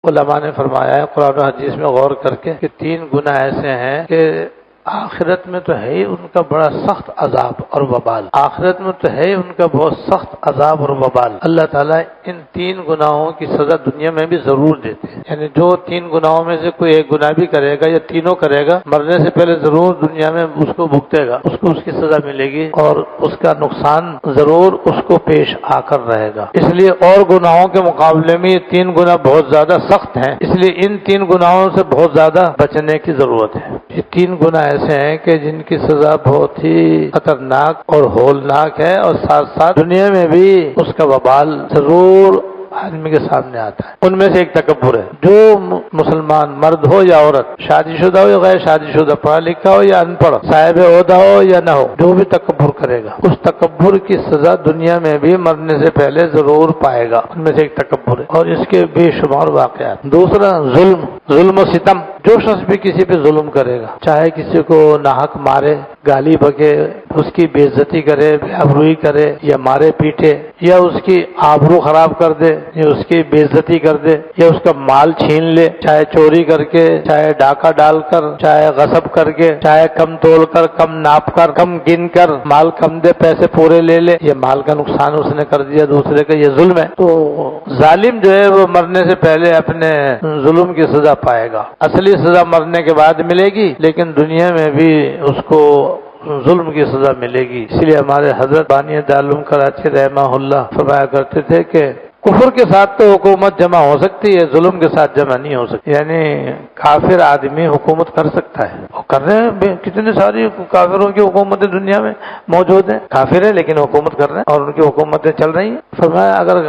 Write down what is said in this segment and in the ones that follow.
علماء نے فرمایا ہے قرآن و حدیث میں غور کر کے کہ 3 گناہ ایسے ہیں کہ آخرت میں تو ہے ہی ان کا بڑا سخت عذاب اور وبال، آخرت میں تو ہے ہی ان کا بہت سخت عذاب اور وبال۔ اللہ تعالیٰ ان 3 گناہوں کی سزا دنیا میں بھی ضرور دیتے ہیں، یعنی جو 3 گناہوں میں سے کوئی ایک گناہ بھی کرے گا یا تینوں کرے گا، مرنے سے پہلے ضرور دنیا میں اس کو بھگتے گا، اس کو اس کی سزا ملے گی اور اس کا نقصان ضرور اس کو پیش آ کر رہے گا۔ اس لیے اور گناہوں کے مقابلے میں یہ 3 گناہ بہت زیادہ سخت ہیں، اس لیے ان 3 گناہوں سے بہت زیادہ بچنے کی ضرورت ہے۔ یہ 3 گناہ ایسے ہیں کہ جن کی سزا بہت ہی خطرناک اور ہولناک ہے، اور ساتھ ساتھ دنیا میں بھی اس کا وبال ضرور آدمی کے سامنے آتا ہے۔ ان میں سے ایک تکبر ہے۔ جو مسلمان مرد ہو یا عورت، شادی شدہ ہو یا غیر شادی شدہ، پڑھا لکھا ہو یا ان پڑھ، صاحب عہدہ ہو یا نہ ہو، جو بھی تکبر کرے گا اس تکبر کی سزا دنیا میں بھی مرنے سے پہلے ضرور پائے گا۔ ان میں سے ایک تکبر ہے اور اس کے بے شمار واقعات۔ دوسرا ظلم و ستم۔ جو شخص بھی کسی پہ ظلم کرے گا، چاہے کسی کو ناحق مارے، گالی بکے، اس کی بے عزتی کرے، بے آبروئی کرے یا مارے پیٹے، یا اس کی آبرو خراب کر دے یا اس کی بے عزتی کر دے یا اس کا مال چھین لے، چاہے چوری کر کے، چاہے ڈاکہ ڈال کر، چاہے غصب کر کے، چاہے کم تول کر، کم ناپ کر، کم گن کر، مال کم دے پیسے پورے لے لے، یہ مال کا نقصان اس نے کر دیا دوسرے کا، یہ ظلم ہے۔ تو ظالم جو ہے وہ مرنے سے پہلے اپنے ظلم کی سزا پائے گا۔ اصلی سزا مرنے کے بعد ملے گی، لیکن دنیا میں بھی اس کو ظلم کی سزا ملے گی۔ اس لیے ہمارے حضرت بانی دارالعلوم کراچی رحمہ اللہ فرمایا کرتے تھے کہ کفر کے ساتھ تو حکومت جمع ہو سکتی ہے، ظلم کے ساتھ جمع نہیں ہو سکتی۔ یعنی کافر آدمی حکومت کر سکتا ہے، وہ کر رہے ہیں، کتنی ساری کافروں کی حکومتیں دنیا میں موجود ہیں، کافر ہیں لیکن حکومت کر رہے ہیں اور ان کی حکومتیں چل رہی ہیں۔ فرمایا اگر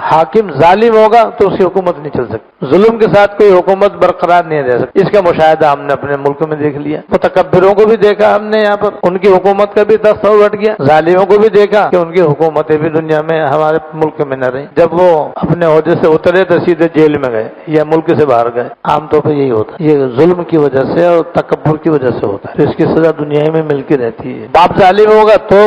حاکم ظالم ہوگا تو اس کی حکومت نہیں چل سکتی، ظلم کے ساتھ کوئی حکومت برقرار نہیں رہ سکتی۔ اس کا مشاہدہ ہم نے اپنے ملک میں دیکھ لیا، متکبروں کو بھی دیکھا ہم نے، یہاں پر ان کی حکومت کا بھی دست اٹ گیا، ظالموں کو بھی دیکھا کہ ان کی حکومتیں بھی دنیا میں ہمارے ملک میں نہ رہی۔ جب وہ اپنے عہدے سے اترے تو سیدھے جیل میں گئے یا ملک سے باہر گئے۔ عام طور پہ یہی ہوتا ہے، یہ ظلم کی وجہ سے اور تکبر کی وجہ سے ہوتا ہے، تو اس کی سزا دنیا میں ملتی رہتی ہے۔ باپ ظالم ہوگا تو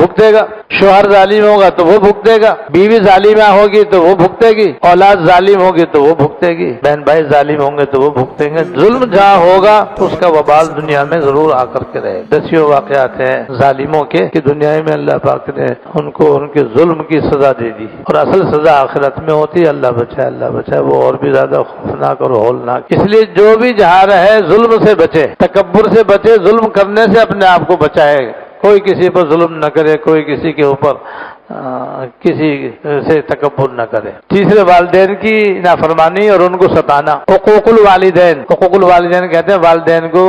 بھگتے گا، شوہر ظالم ہوگا تو وہ بھگتے گا، بیوی ظالمہ ہوگی تو وہ بھگتے گی، اولاد ظالم ہوگی تو وہ بھگتے گی، بہن بھائی ظالم ہوں گے تو وہ بھگتیں گے۔ ظلم جہاں ہوگا تو اس کا وبال دنیا میں ضرور آ کر کے رہے۔ دسیوں واقعات ہیں ظالموں کے کہ دنیا میں اللہ پاک نے ان کو ان کے ظلم کی سزا دے دی، اور اصل سزا آخرت میں ہوتی ہے۔ اللہ بچائے، وہ اور بھی زیادہ خوفناک اور ہولناک۔ اس لیے جو بھی جہاں رہے ظلم سے بچے، تکبر سے بچے، ظلم کرنے سے اپنے آپ کو بچائے، کوئی کسی پر ظلم نہ کرے، کوئی کسی کے اوپر کسی سے تکبر نہ کرے۔ تیسرے والدین کی نافرمانی اور ان کو ستانا۔ حقوق الوالدین کہتے ہیں والدین کو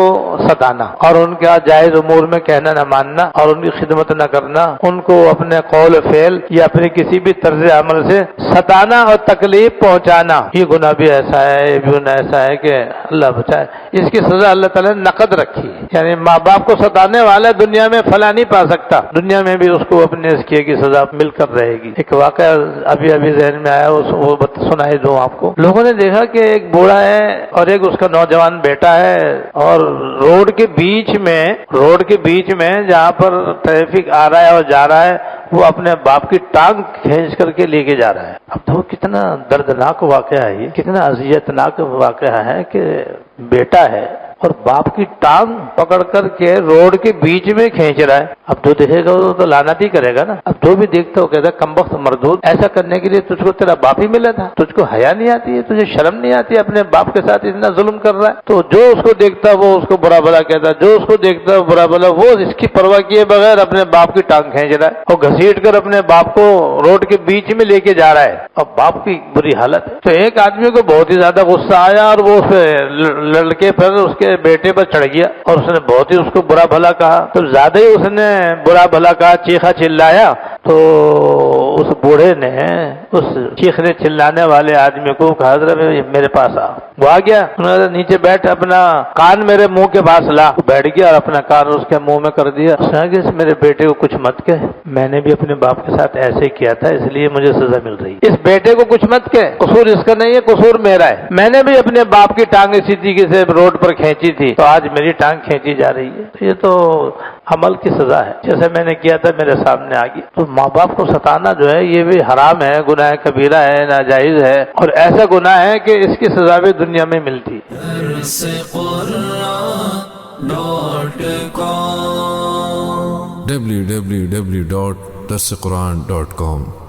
ستانا اور ان کا جائز امور میں کہنا نہ ماننا اور ان کی خدمت نہ کرنا، ان کو اپنے قول فعل یا اپنے کسی بھی طرز عمل سے ستانا اور تکلیف پہنچانا، یہ گناہ بھی ایسا ہے، یہ بھی گناہ ایسا ہے کہ اللہ بچائے۔ اس کی سزا اللہ تعالیٰ نے نقد رکھی ہے، یعنی ماں باپ کو ستانے والا دنیا میں فلاں نہیں پا سکتا، دنیا میں بھی اس کو اپنے اس کیے کی سزا مل کر رہے گی۔ ایک واقعہ ابھی ذہن میں آیا، وہ سنائی دوں آپ کو۔ لوگوں نے دیکھا کہ ایک بوڑھا ہے اور ایک اس کا نوجوان بیٹا ہے، اور روڈ کے بیچ میں جہاں پر ٹریفک آ رہا ہے اور جا رہا ہے، وہ اپنے باپ کی ٹانگ کھینچ کر کے لے کے جا رہا ہے۔ اب تو کتنا دردناک واقعہ ہے، یہ کتنا اذیتناک واقعہ ہے کہ بیٹا ہے اور باپ کی ٹانگ پکڑ کر کے روڈ کے بیچ میں کھینچ رہا ہے۔ اب جو دیکھے گا وہ تو لعنت ہی کرے گا نا۔ اب جو بھی دیکھتا ہو کہتا ہے کمبخت مردود، ایسا کرنے کے لیے تجھ کو تیرا باپ ہی ملا تھا، تجھ کو حیا نہیں آتی ہے، تجھے شرم نہیں آتی، اپنے باپ کے ساتھ اتنا ظلم کر رہا ہے۔ تو جو اس کو دیکھتا وہ اس کو برا بھلا کہتا، جو اس کو دیکھتا برا بھلا، وہ اس کی پرواہ کیے بغیر اپنے باپ کی ٹانگ کھینچ رہا ہے اور گھسیٹ کر اپنے باپ کو روڈ کے بیچ میں لے کے جا رہا ہے، اور باپ کی بری حالت ہے۔ تو ایک آدمی کو بہت ہی زیادہ غصہ آیا اور وہ لڑکے پر، اس کے بیٹے پر چڑھ گیا اور اس نے بہت ہی اس کو برا بھلا کہا۔ تو زیادہ ہی اس نے برا بھلا کہا، چیخا چلایا، تو اس بوڑھے نے اس چیخنے چلانے والے آدمی کو کہا حضرت میرے پاس آ۔ وہ آ گیا، انہوں نے نیچے بیٹھ، اپنا کان میرے منہ کے پاس لا۔ بیٹھ گیا اور اپنا کان اس کے منہ میں کر دیا۔ اس نے کہا میرے بیٹے کو کچھ مت کہے، میں نے بھی اپنے باپ کے ساتھ ایسے کیا تھا، اس لیے مجھے سزا مل رہی ہے۔ اس بیٹے کو کچھ مت کہے، قصور اس کا نہیں ہے، قصور میرا ہے، میں نے بھی اپنے باپ کی ٹانگ اسی طریقے سے روڈ پر کھینچی تھی، تو آج میری ٹانگ کھینچی جا رہی ہے۔ یہ تو عمل کی سزا ہے، جیسے میں نے کیا تھا میرے سامنے آ گئی۔ تو ماں باپ کو ستانا جو ہے یہ بھی حرام ہے، گناہ کبیرہ ہے، ناجائز ہے، اور ایسا گناہ ہے کہ اس کی سزا بھی دنیا میں ملتی ہے۔ www.darsequran.com